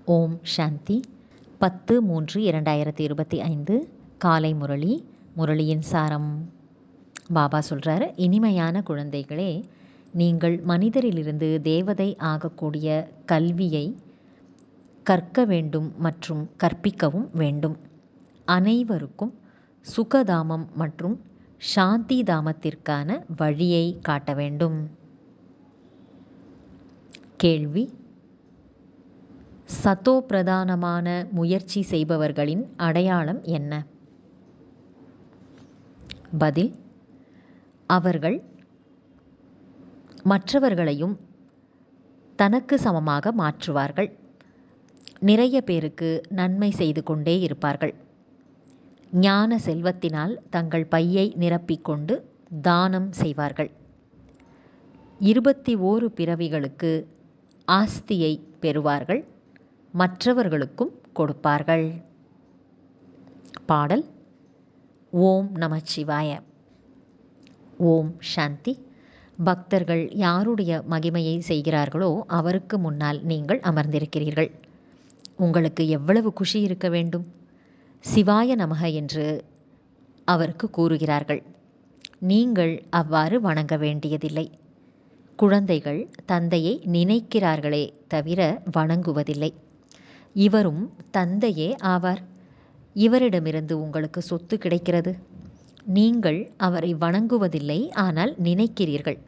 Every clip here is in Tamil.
ஓம் சாந்தி. 10/3/2025 காலை முரளி. முரளியின் சாரம். பாபா சொல்கிறாரு, இனிமையான குழந்தைகளே, நீங்கள் மனிதரிலிருந்து தேவதை ஆகக்கூடிய கல்வியை கற்க வேண்டும் மற்றும் கற்பிக்கவும் வேண்டும். அனைவருக்கும் சுகதாமம் மற்றும் சாந்தி தாமத்திற்கான வழியை காட்ட வேண்டும். கேள்வி: சத்தோ பிரதானமான முயற்சி செய்பவர்களின் அடையாளம் என்ன? பதில்: அவர்கள் மற்றவர்களையும் தனக்கு சமமாக மாற்றுவார்கள். நிறைய பேருக்கு நன்மை செய்து கொண்டே இருப்பார்கள். ஞான செல்வத்தினால் தங்கள் பையை நிரப்பிக்கொண்டு தானம் செய்வார்கள். 21 பிறவிகளுக்கு ஆஸ்தியை பெறுவார்கள். மற்றவர்களுக்கும் கொடுப்பார்கள். பாடல்: ஓம் நமச்சிவாய. ஓம் சாந்தி. பக்தர்கள் யாருடைய மகிமையை செய்கிறார்களோ அவருக்கு முன்னால் நீங்கள் அமர்ந்திருக்கிறீர்கள். உங்களுக்கு எவ்வளவு குஷி இருக்க வேண்டும்? சிவாய நமக என்று அவருக்கு கூறுகிறார்கள். நீங்கள் அவ்வாறு வணங்க வேண்டியதில்லை. குழந்தைகள் தந்தையை நினைக்கிறார்களே தவிர வணங்குவதில்லை. இவரும் தந்தையே ஆவார். இவரிடமிருந்து உங்களுக்கு சொத்து கிடைக்கிறது. நீங்கள் அவரை வணங்குவதில்லை, ஆனால் நினைக்கிறீர்கள்.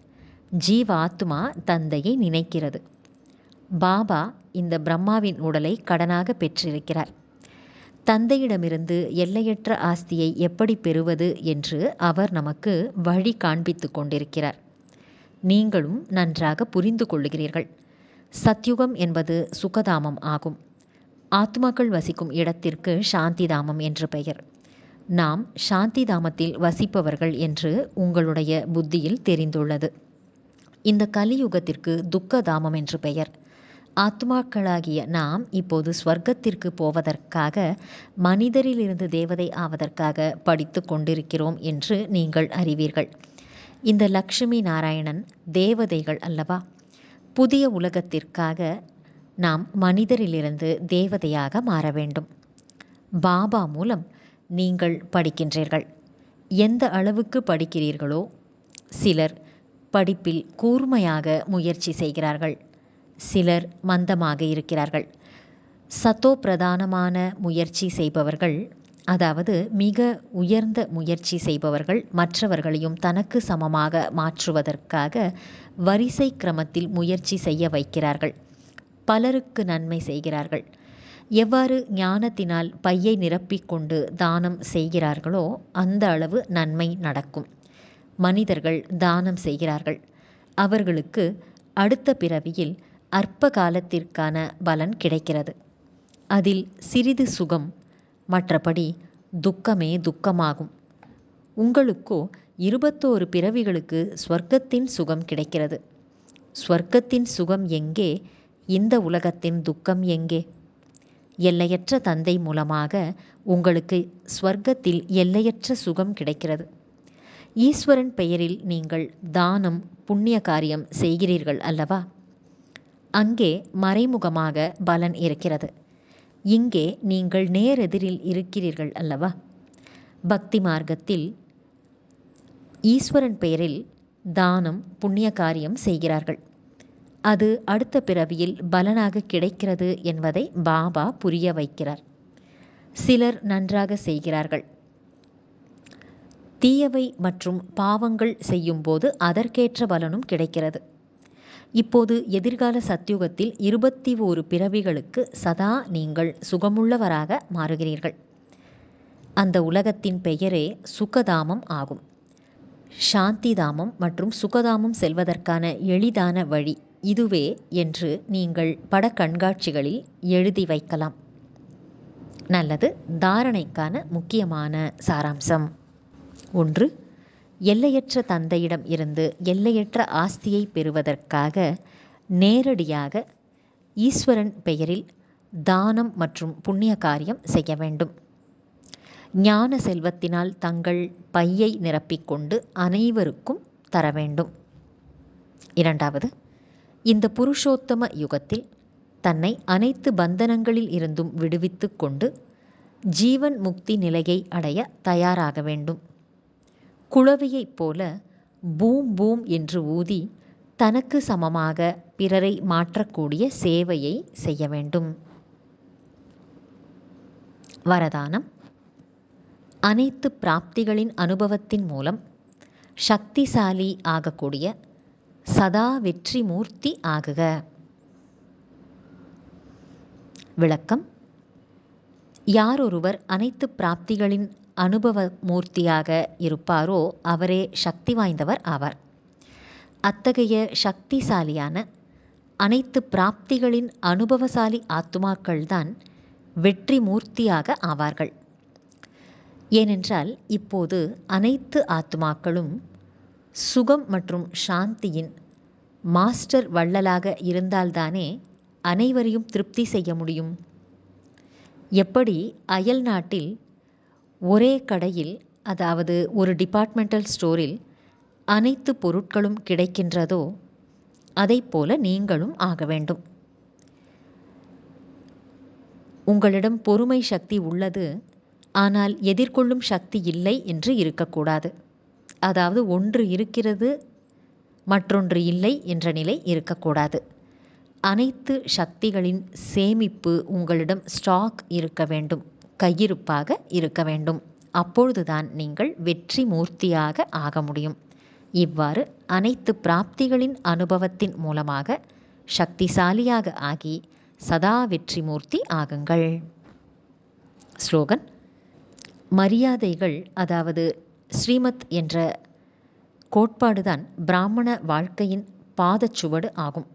ஜீவாத்மா தந்தையை நினைக்கிறது. பாபா இந்த பிரம்மாவின் உடலை கடனாக பெற்றிருக்கிறார். தந்தையிடமிருந்து எல்லையற்ற ஆஸ்தியை எப்படி பெறுவது என்று அவர் நமக்கு வழி காண்பித்து கொண்டிருக்கிறார். நீங்களும் நன்றாக புரிந்து கொள்ளுகிறீர்கள். சத்யுகம் என்பது சுகதாமம் ஆகும். ஆத்மாக்கள் வசிக்கும் இடத்திற்கு சாந்தி தாமம் என்று பெயர். நாம் சாந்தி தாமத்தில் வசிப்பவர்கள் என்று உங்களுடைய புத்தியில் தெரிந்துள்ளது. இந்த கலியுகத்திற்கு துக்க தாமம் என்று பெயர். ஆத்மாக்களாகிய நாம் இப்போது ஸ்வர்க்கத்திற்கு போவதற்காக மனிதரிலிருந்து தேவதை ஆவதற்காக படித்து கொண்டிருக்கிறோம் என்று நீங்கள் அறிவீர்கள். இந்த லக்ஷ்மி நாராயணன் தேவதைகள் அல்லவா? புதிய உலகத்திற்காக நாம் மனிதரிலிருந்து தேவதையாக மாற வேண்டும். பாபா மூலம் நீங்கள் படிக்கின்றீர்கள். எந்த அளவுக்கு படிக்கிறீர்களோ, சிலர் படிப்பில் கூர்மையாக முயற்சி செய்கிறார்கள், சிலர் மந்தமாக இருக்கிறார்கள். சத்தோ பிரதானமான முயற்சி செய்பவர்கள், அதாவது மிக உயர்ந்த முயற்சி செய்பவர்கள், மற்றவர்களையும் தனக்கு சமமாக மாற்றுவதற்காக வரிசை கிரமத்தில் முயற்சி செய்ய வைக்கிறார்கள். பலருக்கு நன்மை செய்கிறார்கள். எவ்வாறு ஞானத்தினால் பையை நிரப்பிக்கொண்டு தானம் செய்கிறார்களோ அந்த அளவு நன்மை நடக்கும். மனிதர்கள் தானம் செய்கிறார்கள். அவர்களுக்கு அடுத்த பிறவியில் அற்ப காலத்திற்கான பலன் கிடைக்கிறது. அதில் சிறிது சுகம், மற்றபடி துக்கமே துக்கமாகும். உங்களுக்கோ 21 பிறவிகளுக்கு ஸ்வர்க்கத்தின் சுகம் கிடைக்கிறது. ஸ்வர்க்கத்தின் சுகம் எங்கே? இந்த உலகத்தின் துக்கம் எங்கே? எல்லையற்ற தந்தை மூலமாக உங்களுக்கு ஸ்வர்க்கத்தில் எல்லையற்ற சுகம் கிடைக்கிறது. ஈஸ்வரன் பெயரில் நீங்கள் தானம் புண்ணிய காரியம் செய்கிறீர்கள் அல்லவா? அங்கே மறைமுகமாக பலன் இருக்கிறது. இங்கே நீங்கள் நேரெதிரில் இருக்கிறீர்கள் அல்லவா? பக்தி மார்க்கத்தில் ஈஸ்வரன் பெயரில் தானம் புண்ணிய காரியம் செய்கிறார்கள். அது அடுத்த பிறவியில் பலனாக கிடைக்கிறது என்பதை பாபா புரிய வைக்கிறார். சிலர் நன்றாக செய்கிறார்கள். தீயவை மற்றும் பாவங்கள் செய்யும்போது அதற்கேற்ற பலனும் கிடைக்கிறது. இப்போது எதிர்கால சத்யுகத்தில் 21 பிறவிகளுக்கு சதா நீங்கள் சுகமுள்ளவராக மாறுகிறீர்கள். அந்த உலகத்தின் பெயரே சுகதாமம் ஆகும். சாந்தி தாமம் மற்றும் சுகதாமம் செல்வதற்கான எளிதான வழி இதுவே என்று நீங்கள் பட கண்காட்சிகளில் எழுதி வைக்கலாம். நல்லது. தாரணைக்கான முக்கியமான சாராம்சம். 1. எல்லையற்ற தந்தையிடம் இருந்து எல்லையற்ற ஆஸ்தியை பெறுவதற்காக நேரடியாக ஈஸ்வரன் பெயரில் தானம் மற்றும் புண்ணிய காரியம் செய்ய வேண்டும். ஞான செல்வத்தினால் தங்கள் பையை நிரப்பிக்கொண்டு அனைவருக்கும் தர வேண்டும். 2. இந்த புருஷோத்தம யுகத்தில் தன்னை அனைத்து பந்தனங்களில் இருந்தும் விடுவித்து கொண்டு ஜீவன் முக்தி நிலையை அடைய தயாராக வேண்டும். குளவியைப் போல பூம் பூம் என்று ஊதி தனக்கு சமமாக பிறரை மாற்றக்கூடிய சேவையை செய்ய வேண்டும். வரதானம்: அனைத்து பிராப்திகளின் அனுபவத்தின் மூலம் சக்திசாலி ஆகக்கூடிய சதா வெற்றி மூர்த்தி ஆகுக. விளக்கம்: யாரொருவர் அனைத்து பிராப்திகளின் அனுபவ மூர்த்தியாக இருப்பாரோ அவரே சக்தி வாய்ந்தவர் ஆவார். அத்தகைய சக்திசாலியான அனைத்து பிராப்திகளின் அனுபவசாலி ஆத்துமாக்கள்தான் வெற்றி மூர்த்தியாக ஆவார்கள். ஏனென்றால் இப்போது அனைத்து ஆத்துமாக்களும் சுகம் மற்றும் சாந்தியின் மாஸ்டர் வள்ளலாக இருந்தால்தானே அனைவரையும் திருப்தி செய்ய முடியும். எப்படி அயல் நாட்டில் ஒரே கடையில், அதாவது ஒரு டிபார்ட்மெண்டல் ஸ்டோரில் அனைத்து பொருட்களும் கிடைக்கின்றதோ அதைப்போல நீங்களும் ஆக வேண்டும். உங்களிடம் பொறுமை சக்தி உள்ளது, ஆனால் எதிர்கொள்ளும் சக்தி இல்லை என்று இருக்கக்கூடாது. அதாவது ஒன்று இருக்கிறது மற்றொன்று இல்லை என்ற நிலை இருக்கக்கூடாது. அனைத்து சக்திகளின் சேமிப்பு உங்களிடம் ஸ்டாக் இருக்க வேண்டும், கையிருப்பாக இருக்க வேண்டும். அப்பொழுதுதான் நீங்கள் வெற்றி மூர்த்தியாக ஆக முடியும். இவ்வாறு அனைத்து பிராப்திகளின் அனுபவத்தின் மூலமாக சக்திசாலியாக ஆகி சதா வெற்றி மூர்த்தி ஆகுங்கள். ஸ்லோகன்: மரியாதைகள், அதாவது ஸ்ரீமத் என்ற கோட்பாடுதான் பிராமண வாழ்க்கையின் பாதச்சுவடு ஆகும்.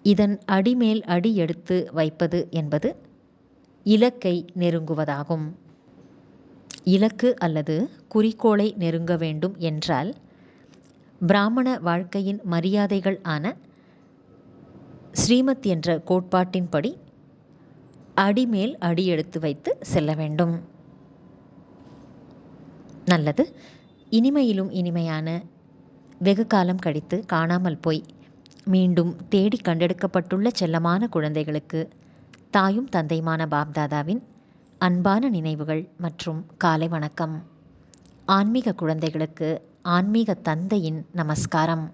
இதன் அடிமேல் அடி எடுத்து வைப்பது என்பது இலக்கை நெருங்குவதாகும். இலக்கு அல்லது குறிக்கோளை நெருங்க வேண்டும் என்றால் பிராமண வாழ்க்கையின் மரியாதைகள் ஆன ஸ்ரீமத் என்ற கோட்பாட்டின்படி அடிமேல் அடி எடுத்து வைத்து செல்ல வேண்டும். நல்லது. இனிமையிலும் இனிமையான, வெகு காலம் கழித்து காணாமல் போய் மீண்டும் தேடி கண்டெடுக்கப்பட்டுள்ள செல்லமான குழந்தைகளுக்கு தாயும் தந்தையுமான பாப்தாதாவின் அன்பான நினைவுகள் மற்றும் காலை வணக்கம். ஆன்மீக குழந்தைகளுக்கு ஆன்மீக தந்தையின் நமஸ்காரம்.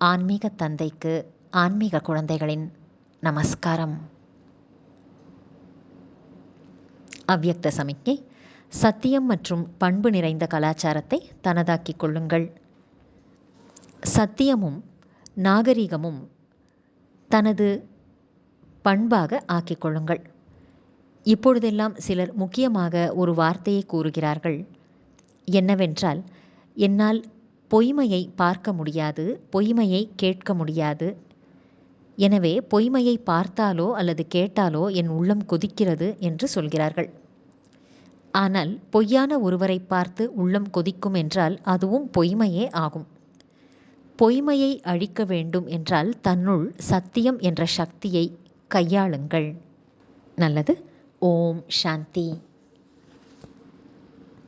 ஆன்மீக தந்தைக்கு ஆன்மீக குழந்தைகளின் நமஸ்காரம். அவ்யக்த சமிக்ஞை: சத்தியம் மற்றும் பண்பு நிறைந்த கலாச்சாரத்தை தனதாக்கிக் கொள்ளுங்கள். சத்தியமும் நாகரிகமும் தனது பண்பாக ஆக்கிக் கொள்ளுங்கள். இப்பொழுதெல்லாம் சிலர் முக்கியமாக ஒரு வார்த்தையை கூறுகிறார்கள். என்னவென்றால், என்னால் பொய்மையை பார்க்க முடியாது, பொய்மையை கேட்க முடியாது. எனவே பொய்மையை பார்த்தாலோ அல்லது கேட்டாலோ என் உள்ளம் கொதிக்கிறது என்று சொல்கிறார்கள். ஆனால் பொய்யான ஒருவரை பார்த்து உள்ளம் கொதிக்கும் என்றால் அதுவும் பொய்மையே ஆகும். பொய்மையை அழிக்க வேண்டும் என்றால் தன்னுள் சத்தியம் என்ற சக்தியை கையாளுங்கள். நல்லது. ஓம் சாந்தி.